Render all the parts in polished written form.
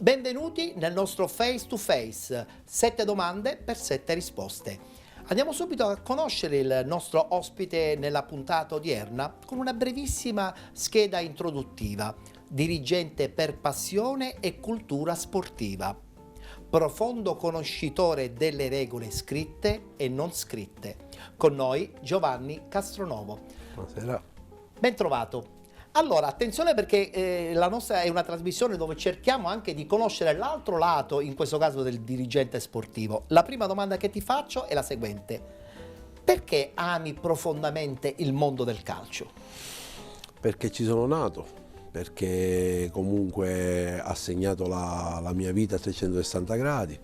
Benvenuti nel nostro Face to Face, 7 domande per 7 risposte. Andiamo subito a conoscere il nostro ospite nella puntata odierna con una brevissima scheda introduttiva. Dirigente per passione e cultura sportiva. Profondo conoscitore delle regole scritte e non scritte. Con noi Giovanni Castronovo. Buonasera. Ben trovato. Allora, attenzione perché la nostra è una trasmissione dove cerchiamo anche di conoscere l'altro lato, in questo caso del dirigente sportivo. La prima domanda che ti faccio è la seguente. Perché ami profondamente il mondo del calcio? Perché ci sono nato, perché comunque ha segnato la mia vita a 360 gradi,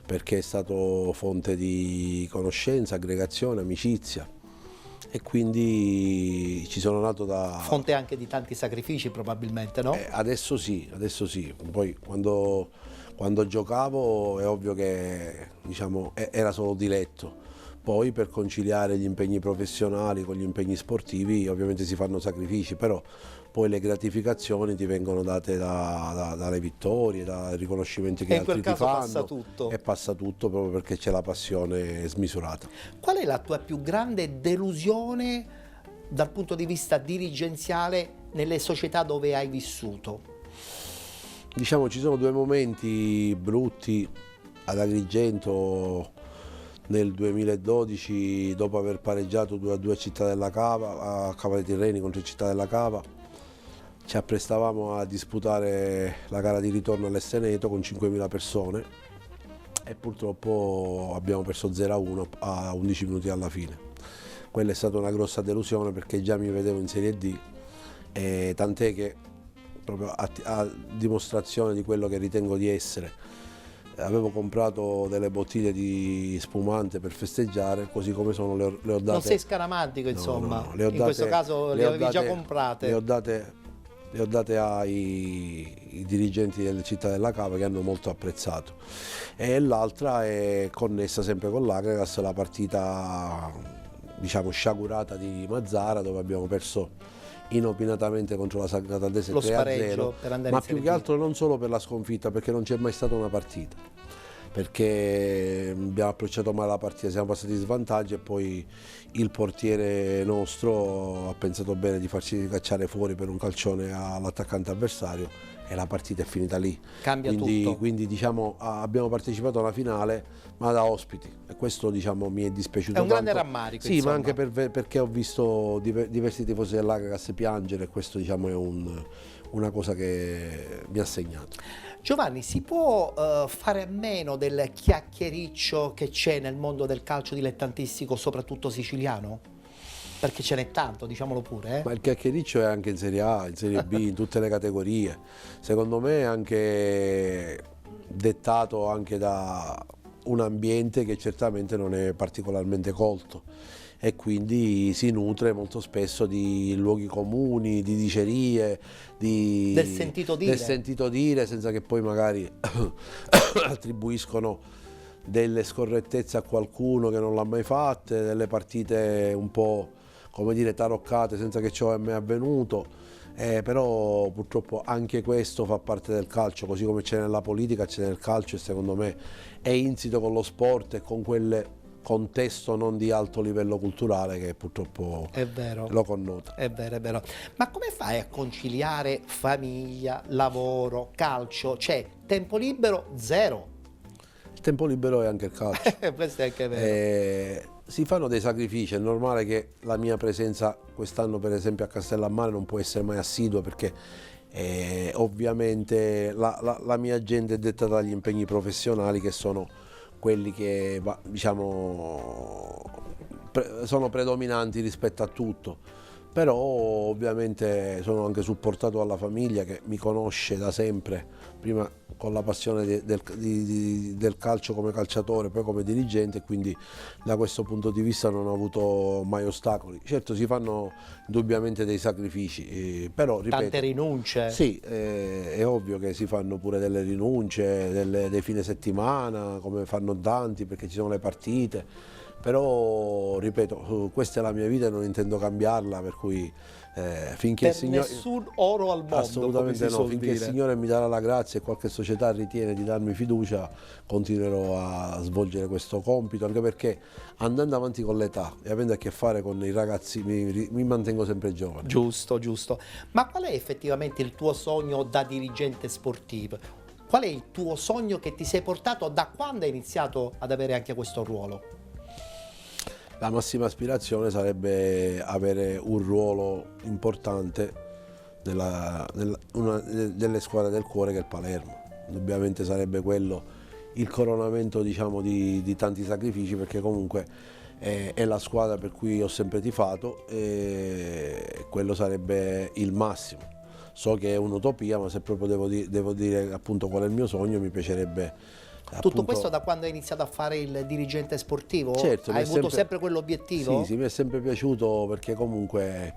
perché è stato fonte di conoscenza, aggregazione, amicizia. E quindi ci sono nato da... Fonte anche di tanti sacrifici probabilmente, no? Adesso sì. Poi quando giocavo è ovvio che diciamo, era solo diletto. Poi per conciliare gli impegni professionali con gli impegni sportivi ovviamente si fanno sacrifici, però poi le gratificazioni ti vengono date dalle vittorie, dai riconoscimenti che altri ti fanno. E in quel caso passa tutto. E passa tutto proprio perché c'è la passione smisurata. Qual è la tua più grande delusione dal punto di vista dirigenziale nelle società dove hai vissuto? Diciamo ci sono due momenti brutti ad Agrigento nel 2012, dopo aver pareggiato 2-2 a Città della Cava, a Cava dei Tirreni contro Città della Cava. Ci apprestavamo a disputare la gara di ritorno all'Esteneto con 5.000 persone e purtroppo abbiamo perso 0-1 a 11 minuti alla fine. Quella è stata una grossa delusione perché già mi vedevo in Serie D, e tant'è che proprio a dimostrazione di quello che ritengo di essere, avevo comprato delle bottiglie di spumante per festeggiare, così come sono le ho date. Non sei scaramantico, insomma, no, in questo caso le avevi già comprate. Le ho date ai dirigenti delle Città della Cava che hanno molto apprezzato. E l'altra è connessa sempre con l'Agragas, la partita diciamo sciagurata di Mazzara, dove abbiamo perso inopinatamente contro la Sagrada Adese 3-0, ma più che altro non solo per la sconfitta, perché non c'è mai stata una partita, perché abbiamo approcciato male la partita, siamo passati in svantaggio e poi il portiere nostro ha pensato bene di farci cacciare fuori per un calcione all'attaccante avversario e la partita è finita lì. Cambia tutto. Quindi diciamo abbiamo partecipato alla finale ma da ospiti e questo diciamo mi è dispiaciuto. È un tanto. grande rammarico. Sì, insomma. ma anche perché ho visto diversi tifosi dell'Agragas piangere e questo diciamo è una cosa che mi ha segnato. Giovanni, si può fare a meno del chiacchiericcio che c'è nel mondo del calcio dilettantistico, soprattutto siciliano? Perché ce n'è tanto, diciamolo pure. Ma il chiacchiericcio è anche in Serie A, in Serie B, in tutte le categorie. Secondo me è anche dettato anche da un ambiente che certamente non è particolarmente colto e quindi si nutre molto spesso di luoghi comuni, di dicerie, del sentito dire, senza che poi magari attribuiscono delle scorrettezze a qualcuno che non l'ha mai fatte, delle partite un po' come dire taroccate senza che ciò è mai avvenuto, però purtroppo anche questo fa parte del calcio, così come c'è nella politica c'è nel calcio e secondo me è insito con lo sport e con quel contesto non di alto livello culturale che purtroppo lo connota. È vero. Ma come fai a conciliare famiglia, lavoro, calcio? C'è tempo libero zero. Il tempo libero è anche il calcio. Questo è anche vero. Si fanno dei sacrifici, è normale che la mia presenza quest'anno per esempio a Castellammare non può essere mai assidua perché ovviamente la mia agenda è dettata dagli impegni professionali che sono quelli che diciamo sono predominanti rispetto a tutto, però ovviamente sono anche supportato dalla famiglia che mi conosce da sempre, prima con la passione del calcio come calciatore, poi come dirigente, quindi da questo punto di vista non ho avuto mai ostacoli. Certo si fanno indubbiamente dei sacrifici, però ripeto, tante rinunce. Sì, è ovvio che si fanno pure delle rinunce, dei fine settimana, come fanno tanti perché ci sono le partite, però ripeto, questa è la mia vita e non intendo cambiarla, per cui finché il Per Signore... nessun oro al mondo, come Assolutamente si no, suol finché il dire. Signore mi darà la grazia e qualche società ritiene di darmi fiducia, continuerò a svolgere questo compito, anche perché andando avanti con l'età e avendo a che fare con i ragazzi mi mantengo sempre giovane. Giusto, giusto. Ma qual è effettivamente il tuo sogno da dirigente sportivo? Qual è il tuo sogno che ti sei portato da quando hai iniziato ad avere anche questo ruolo? La massima aspirazione sarebbe avere un ruolo importante una delle squadre del cuore, che è il Palermo. Indubbiamente sarebbe quello il coronamento, diciamo, di tanti sacrifici, perché comunque è la squadra per cui ho sempre tifato e quello sarebbe il massimo. So che è un'utopia, ma se proprio devo dire appunto qual è il mio sogno, mi piacerebbe Tutto appunto... questo da quando hai iniziato a fare il dirigente sportivo? Certo, Hai avuto sempre quell'obiettivo? Sì, sì, mi è sempre piaciuto, perché comunque,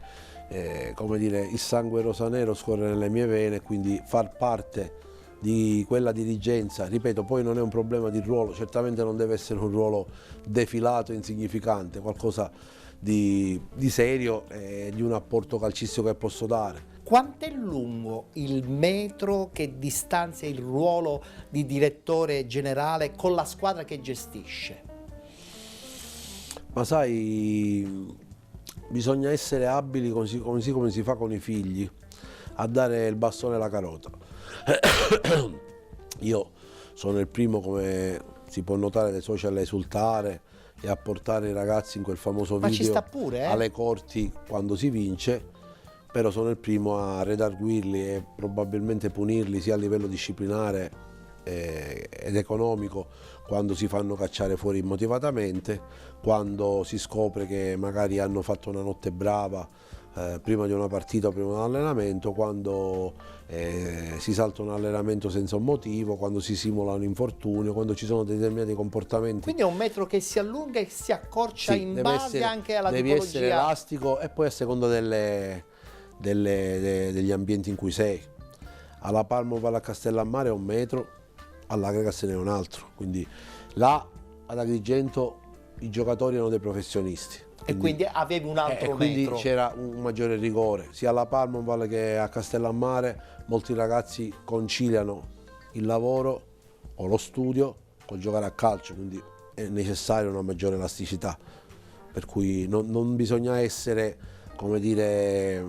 come dire, il sangue rosanero scorre nelle mie vene, quindi far parte di quella dirigenza, ripeto, poi non è un problema di ruolo, certamente non deve essere un ruolo defilato, insignificante, qualcosa di serio e di un apporto calcistico che posso dare. Quanto è lungo il metro che distanzia il ruolo di direttore generale con la squadra che gestisce? Ma sai, bisogna essere abili, così come si fa con i figli, a dare il bastone alla carota. Io sono il primo, come si può notare dai social, a esultare e a portare i ragazzi in quel famoso Ma ci video sta pure, alle corti quando si vince, però sono il primo a redarguirli e probabilmente punirli sia a livello disciplinare ed economico, quando si fanno cacciare fuori immotivatamente, quando si scopre che magari hanno fatto una notte brava prima di una partita o prima di un allenamento, quando si salta un allenamento senza un motivo, quando si simula un infortunio, quando ci sono determinati comportamenti. Quindi è un metro che si allunga e si accorcia, Sì, in base anche alla devi tipologia. essere elastico, e poi a seconda degli ambienti in cui sei. Alla Palma o a Castellammare è 1 metro, all'Agrega se n'è un altro, quindi là ad Agrigento i giocatori erano dei professionisti. E quindi avevi un altro quindi metro. c'era un maggiore rigore, sia alla Palma che a Castellammare. Molti ragazzi conciliano il lavoro o lo studio col giocare a calcio, quindi è necessaria una maggiore elasticità, per cui non bisogna essere, come dire,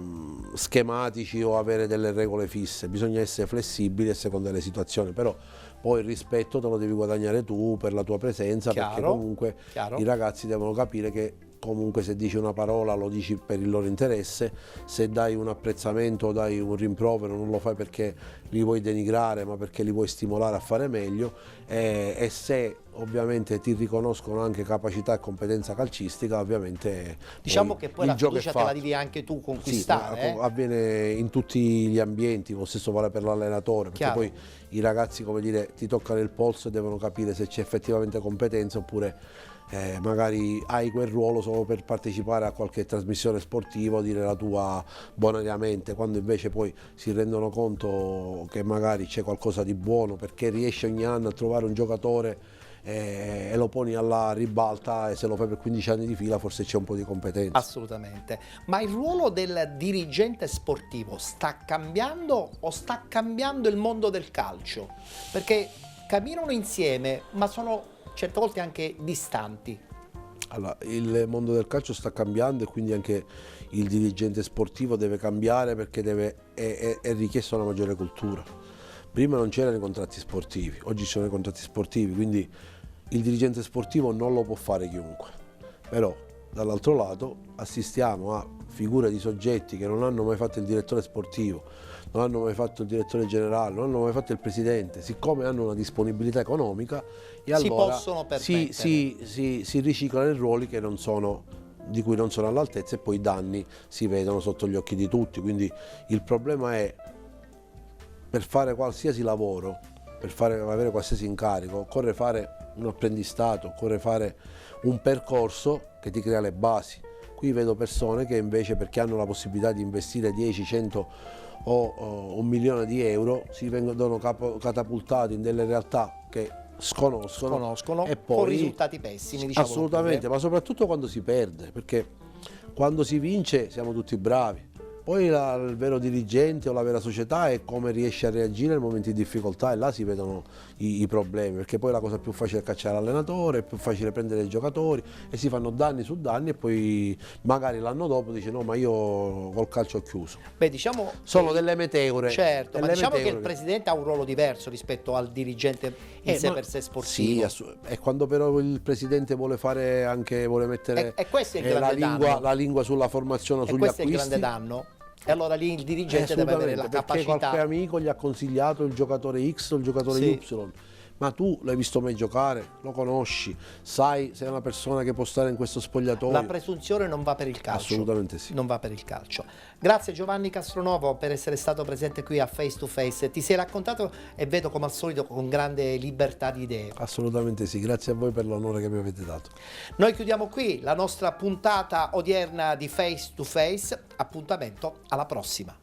schematici o avere delle regole fisse, bisogna essere flessibili a seconda delle situazioni, però poi il rispetto te lo devi guadagnare tu per la tua presenza, perché comunque i ragazzi devono capire che comunque se dici una parola lo dici per il loro interesse, se dai un apprezzamento o dai un rimprovero non lo fai perché li vuoi denigrare, ma perché li vuoi stimolare a fare meglio, e se ovviamente ti riconoscono anche capacità e competenza calcistica, ovviamente diciamo che poi la fiducia te la devi anche tu conquistare. Sì, avviene in tutti gli ambienti, lo stesso vale per l'allenatore, perché poi i ragazzi, come dire, ti toccano il polso e devono capire se c'è effettivamente competenza, oppure magari hai quel ruolo solo per partecipare a qualche trasmissione sportiva o dire la tua bonariamente, quando invece poi si rendono conto che magari c'è qualcosa di buono, perché riesci ogni anno a trovare un giocatore e lo poni alla ribalta, e se lo fai per 15 anni di fila forse c'è un po' di competenza. Assolutamente. Ma il ruolo del dirigente sportivo sta cambiando o sta cambiando il mondo del calcio? Perché camminano insieme, ma sono certe volte anche distanti. Allora, il mondo del calcio sta cambiando e quindi anche il dirigente sportivo deve cambiare, perché è richiesta una maggiore cultura. Prima non c'erano i contratti sportivi, oggi ci sono i contratti sportivi, quindi il dirigente sportivo non lo può fare chiunque. Però dall'altro lato assistiamo a figure di soggetti che non hanno mai fatto il direttore sportivo, non hanno mai fatto il direttore generale, non hanno mai fatto il presidente, siccome hanno una disponibilità economica, e allora si riciclano i ruoli di cui non sono all'altezza, e poi i danni si vedono sotto gli occhi di tutti. Quindi il problema è, per fare qualsiasi lavoro, per avere qualsiasi incarico, occorre fare un apprendistato, occorre fare un percorso che ti crea le basi. Qui vedo persone che invece, perché hanno la possibilità di investire 10, 100 o 1 milione di euro, si vengono catapultati in delle realtà che conoscono e con poi risultati pessimi, diciamo assolutamente, pure. ma soprattutto quando si perde, perché quando si vince siamo tutti bravi. Poi il vero dirigente o la vera società è come riesce a reagire nei momenti di difficoltà, e là si vedono i problemi, perché poi la cosa più facile è cacciare l'allenatore, è più facile prendere i giocatori e si fanno danni su danni, e poi magari l'anno dopo dice no, ma io col calcio ho chiuso. Beh, diciamo Sono che- delle meteore. Certo, ma delle diciamo che il meteore. presidente ha un ruolo diverso rispetto al dirigente in sé Ma- per sé sportivo. Sì, e quando però il presidente vuole fare anche, vuole mettere E questo è il la grande danno. la lingua sulla formazione, E sugli questo è il acquisti. grande danno. E allora lì il dirigente deve avere la Assolutamente, perché qualche capacità. amico gli ha consigliato il giocatore X o il giocatore Sì. Y, ma tu l'hai visto mai giocare? Lo conosci? Sai se è una persona che può stare in questo spogliatoio? La presunzione non va per il calcio. Assolutamente sì. Non va per il calcio. Grazie Giovanni Castronovo per essere stato presente qui a Face to Face. Ti sei raccontato e vedo come al solito con grande libertà di idee. Assolutamente sì, grazie a voi per l'onore che mi avete dato. Noi chiudiamo qui la nostra puntata odierna di Face to Face. Appuntamento alla prossima.